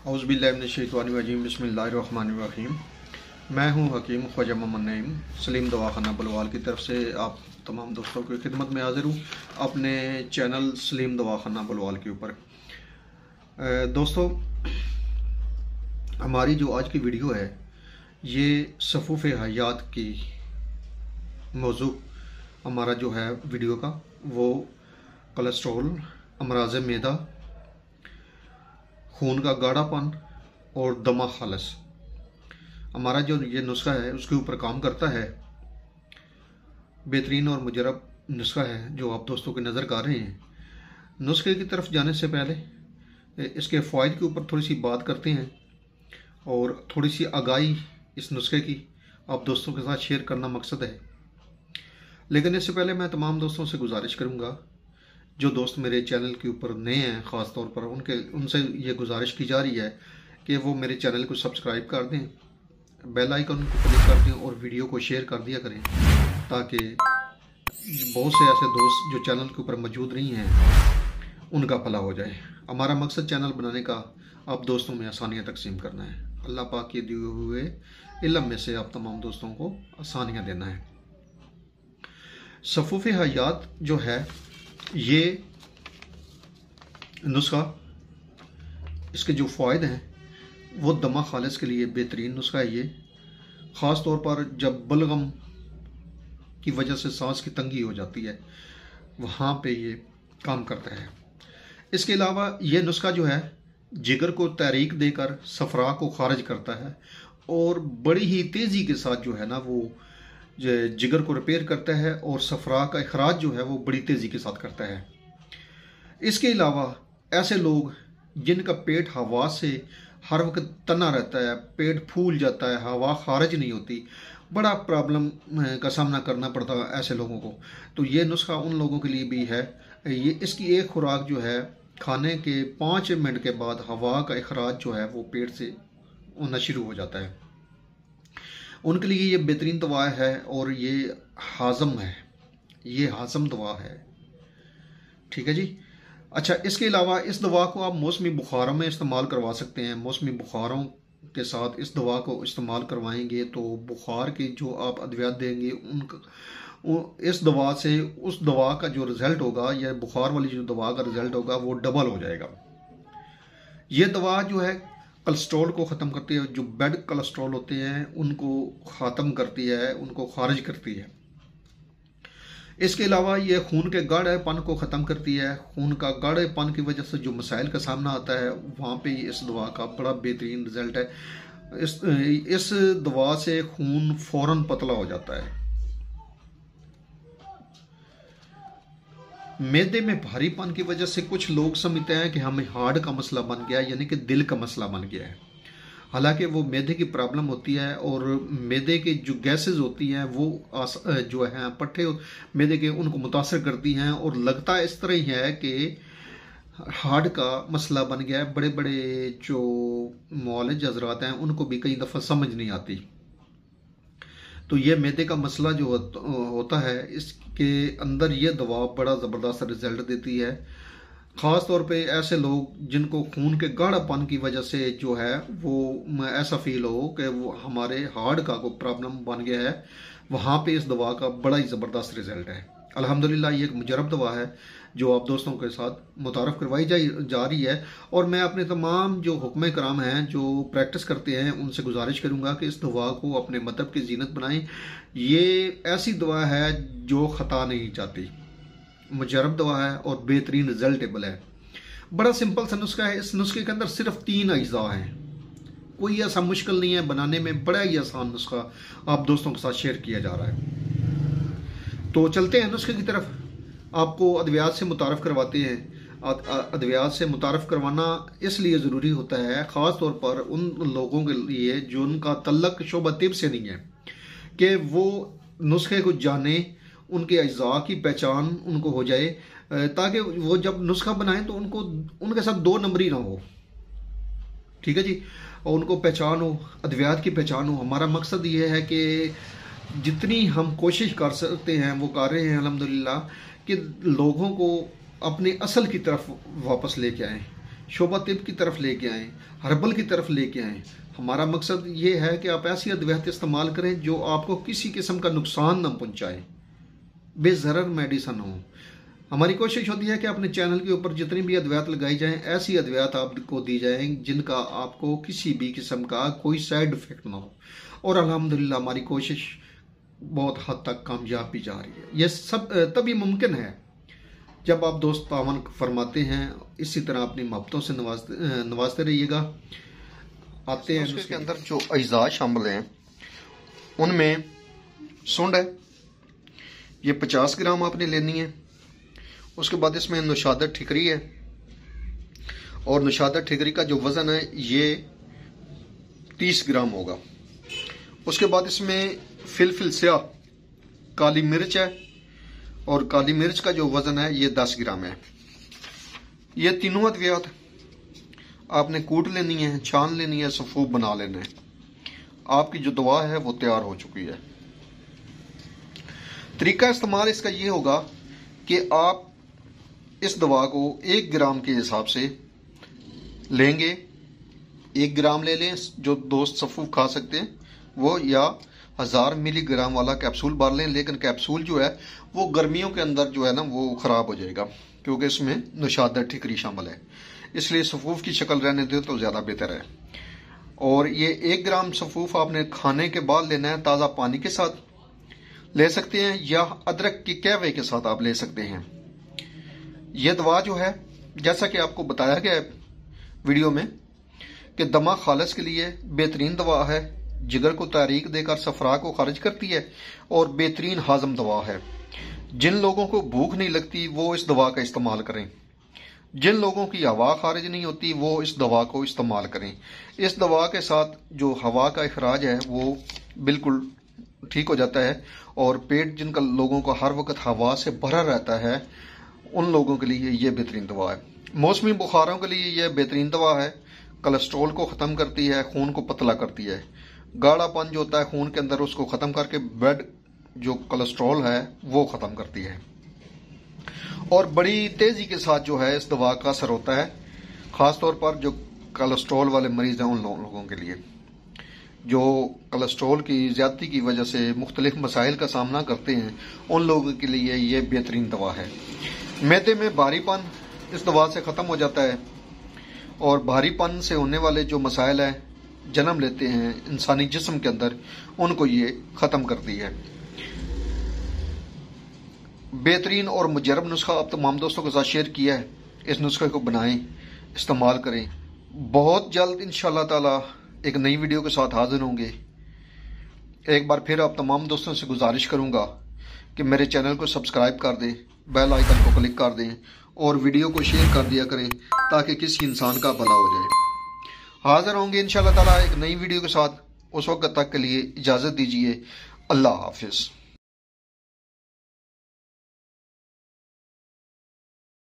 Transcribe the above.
औज़ुबिल्लाहिमिनश्शैतानिर्रजीम बिस्मिल्लाहिर्रहमानिर्रहीम। मैं हूं हकीम ख्वाजा मोहम्मद नईम सलीम दवाखाना बलवाल की तरफ से आप तमाम दोस्तों की खिदमत में हाजिर हूं अपने चैनल सलीम दवाखाना बलवाल के ऊपर। दोस्तों, हमारी जो आज की वीडियो है ये सफ़ूफ़ हयात की मौजू हमारा जो है वीडियो का वो कोलेस्ट्रॉल, अमराज़ मैदा, खून का गाढ़ापन और दमा खालस, हमारा जो ये नुस्खा है उसके ऊपर काम करता है। बेहतरीन और मुजरब नुस्खा है जो आप दोस्तों की नज़र कर रहे हैं। नुस्खे की तरफ जाने से पहले इसके फ़ायदे के ऊपर थोड़ी सी बात करते हैं और थोड़ी सी आगाही इस नुस्खे की आप दोस्तों के साथ शेयर करना मकसद है। लेकिन इससे पहले मैं तमाम दोस्तों से गुजारिश करूँगा, जो दोस्त मेरे चैनल के ऊपर नए हैं ख़ास तौर पर उनसे ये गुजारिश की जा रही है कि वो मेरे चैनल को सब्सक्राइब कर दें, बेल आइकन को क्लिक कर दें और वीडियो को शेयर कर दिया करें, ताकि बहुत से ऐसे दोस्त जो चैनल के ऊपर मौजूद नहीं हैं उनका भला हो जाए। हमारा मकसद चैनल बनाने का आप दोस्तों में आसानियाँ तकसीम करना है। अल्लाह पाक के दिए हुए इल्म में से आप तमाम दोस्तों को आसानियाँ देना है। सफ़ूफ़ हयात जो है ये नुस्खा, इसके जो फ़ायदे हैं वो दमा खालिस के लिए बेहतरीन नुस्खा है। ये ख़ास तौर पर जब बलगम की वजह से सांस की तंगी हो जाती है वहाँ पे ये काम करता है। इसके अलावा ये नुस्खा जो है जिगर को तहरीक देकर सफरा को खारिज करता है और बड़ी ही तेज़ी के साथ जो है ना वो जिगर को रिपेयर करता है और सफरा का अखराज जो है वो बड़ी तेज़ी के साथ करता है। इसके अलावा ऐसे लोग जिनका पेट हवा से हर वक्त तना रहता है, पेट फूल जाता है, हवा खारिज नहीं होती, बड़ा प्रॉब्लम का सामना करना पड़ता है ऐसे लोगों को, तो ये नुस्खा उन लोगों के लिए भी है। ये इसकी एक खुराक जो है खाने के 5 मिनट के बाद हवा का अखराज जो है वो पेट से होना शुरू हो जाता है। उनके लिए ये बेहतरीन दवा है और ये हाज़म है, ये हाज़म दवा है। ठीक है जी। अच्छा, इसके अलावा इस दवा को आप मौसमी बुखारों में इस्तेमाल करवा सकते हैं। मौसमी बुखारों के साथ इस दवा को इस्तेमाल करवाएंगे तो बुखार के जो आप अद्वियात देंगे इस दवा से उस दवा का जो रिज़ल्ट होगा या बुखार वाली जो दवा का रिज़ल्ट होगा वो डबल हो जाएगा। ये दवा जो है कोलेस्ट्रॉल को ख़त्म करती है, जो बैड कोलेस्ट्रॉल होते हैं उनको ख़त्म करती है, उनको खारिज करती है। इसके अलावा ये खून के गाढ़ेपन को ख़त्म करती है। खून का गाढ़ेपन की वजह से जो मसाइल का सामना आता है वहाँ पे इस दवा का बड़ा बेहतरीन रिज़ल्ट है। इस दवा से खून फ़ौरन पतला हो जाता है। मैदे में भारीपन की वजह से कुछ लोग समझते हैं कि हमें हार्ट का मसला बन गया, यानी कि दिल का मसला बन गया है। हालांकि वो मैदे की प्रॉब्लम होती है और मैदे के जो गैसेस होती हैं वो जो है पट्टे मैदे के उनको मुतासर करती हैं और लगता इस तरह ही है कि हार्ट का मसला बन गया है। बड़े बड़े जो मुआलिज हज़रात हैं उनको भी कई दफ़ा समझ नहीं आती। तो ये मैदे का मसला जो होता है इसके अंदर ये दवा बड़ा ज़बरदस्त रिज़ल्ट देती है। ख़ास तौर पे ऐसे लोग जिनको खून के गाढ़ापन की वजह से जो है वो ऐसा फील हो कि वो हमारे हार्ट का कोई प्रॉब्लम बन गया है, वहाँ पे इस दवा का बड़ा ही ज़बरदस्त रिज़ल्ट है। अल्हम्दुलिल्लाह ये एक मुजरब दवा है जो आप दोस्तों के साथ मुतारफ़ करवाई जा रही है। और मैं अपने तमाम जो हुक्म कराम हैं जो प्रैक्टिस करते हैं उनसे गुजारिश करूँगा कि इस दवा को अपने मदहब की जीनत बनाएं। ये ऐसी दवा है जो ख़ता नहीं चाहती, मुजरब दवा है और बेहतरीन रिजल्टेबल है। बड़ा सिंपल सा नुस्खा है। इस नुस्खे के अंदर सिर्फ 3 अज्जा हैं, कोई ऐसा मुश्किल नहीं है बनाने में, बड़ा ही आसान नुस्खा आप दोस्तों के साथ शेयर किया जा रहा है। तो चलते हैं नुस्खे की तरफ, आपको अद्वियात से मुतारफ़ करवाते हैं। अद्वियात से मुतारफ़ करवाना इसलिए ज़रूरी होता है ख़ास तौर पर उन लोगों के लिए जो उनका तल्लक शोबा तिब से नहीं है, कि वो नुस्खे को जाने, उनके अज्जा की पहचान उनको हो जाए, ताकि वो जब नुस्खा बनाएं तो उनको उनके साथ 2 नंबरी ना हो। ठीक है जी। और उनको पहचान हो, अद्वियात की पहचान हो। हमारा मकसद ये है कि जितनी हम कोशिश कर सकते हैं वो कर रहे हैं अल्हम्दुलिल्लाह, कि लोगों को अपने असल की तरफ वापस लेके आएँ। शोभा तिब की तरफ लेके आएँ, हर्बल की तरफ लेके आएँ। हमारा मकसद ये है कि आप ऐसी अद्वियात इस्तेमाल करें जो आपको किसी किस्म का नुकसान न पहुँचाए, बेज़रर मेडिसन हो। हमारी कोशिश होती है कि अपने चैनल के ऊपर जितनी भी अद्वियात लगाई जाएं, ऐसी अद्वियात आपको दी जाएं जिनका आपको किसी भी किस्म का कोई साइड इफेक्ट ना हो। और अल्हम्दुलिल्लाह हमारी कोशिश बहुत हद तक कामयाब भी जा रही है। यह सब तभी मुमकिन है जब आप दोस्त तावन फरमाते हैं। इसी तरह अपनी मोहब्बतों से नवाजते रहिएगा। आते हैं उसके अंदर जो अज्जा शामिल हैं उनमें सुंड है, ये 50 ग्राम आपने लेनी है। उसके बाद इसमें नुशादर ठिकरी है, और नुशादर ठिकरी का जो वज़न है ये 30 ग्राम होगा। उसके बाद इसमें फिलफिल स्याह काली मिर्च है, और काली मिर्च का जो वज़न है ये 10 ग्राम है। ये तीनों अद्वियात आपने कूट लेनी है, छान लेनी है, सफूफ बना लेना है। आपकी जो दवा है वो तैयार हो चुकी है। तरीका इस्तेमाल इसका ये होगा कि आप इस दवा को 1 ग्राम के हिसाब से लेंगे। 1 ग्राम ले लें, जो दोस्त सफूफ खा सकते हैं वो, या 1000 मिलीग्राम वाला कैप्सूल भर लें। लेकिन कैप्सूल जो है वो गर्मियों के अंदर जो है ना वो ख़राब हो जाएगा, क्योंकि इसमें नुशादर ठिकरी शामिल है। इसलिए सफूफ की शक्ल रहने दे तो ज़्यादा बेहतर है। और ये 1 ग्राम सफूफ आपने खाने के बाद लेना है। ताज़ा पानी के साथ ले सकते हैं या अदरक की कहवे के साथ आप ले सकते हैं। यह दवा जो है, जैसा कि आपको बताया गया है वीडियो में, कि दमा खालस के लिए बेहतरीन दवा है। जिगर को तहरीक देकर सफरा को खारिज करती है और बेहतरीन हाजम दवा है। जिन लोगों को भूख नहीं लगती वो इस दवा का इस्तेमाल करें। जिन लोगों की हवा खारिज नहीं होती वो इस दवा को इस्तेमाल करें। इस दवा के साथ जो हवा का इखराज है वो बिल्कुल ठीक हो जाता है, और पेट जिनका लोगों का हर वक्त हवा से भरा रहता है उन लोगों के लिए ये बेहतरीन दवा है। मौसमी बुखारों के लिए यह बेहतरीन दवा है। कोलेस्ट्रॉल को ख़त्म करती है, खून को पतला करती है। गाढ़ापन जो होता है खून के अंदर उसको ख़त्म करके ब्लड जो कोलेस्ट्रॉल है वो ख़त्म करती है। और बड़ी तेज़ी के साथ जो है इस दवा का असर होता है, ख़ासतौर पर जो कोलेस्ट्रॉल वाले मरीज़ हैं उन लोगों के लिए, जो कोलेस्ट्रॉल की ज़्यादती की वजह से मुख्तलिफ मसाइल का सामना करते हैं, उन लोगों के लिए ये बेहतरीन दवा है। मैदे में भारीपन इस दवा से ख़त्म हो जाता है, और भारीपन से होने वाले जो मसाइल हैं जन्म लेते हैं इंसानी जिस्म के अंदर, उनको ये ख़त्म करती है। बेहतरीन और मुजरब नुस्खा आप तमाम दोस्तों के साथ शेयर किया है। इस नुस्खे को बनाएं, इस्तेमाल करें। बहुत जल्द इंशाअल्लाह ताला एक नई वीडियो के साथ हाजिर होंगे। एक बार फिर आप तमाम दोस्तों से गुजारिश करूंगा कि मेरे चैनल को सब्सक्राइब कर दें, बेल आइकन को क्लिक कर दें और वीडियो को शेयर कर दिया करें ताकि किसी इंसान का भला हो जाए। हाजिर होंगे इंशाअल्लाह ताला एक नई वीडियो के साथ। उस वक्त तक के लिए इजाज़त दीजिए। अल्लाह हाफिज़।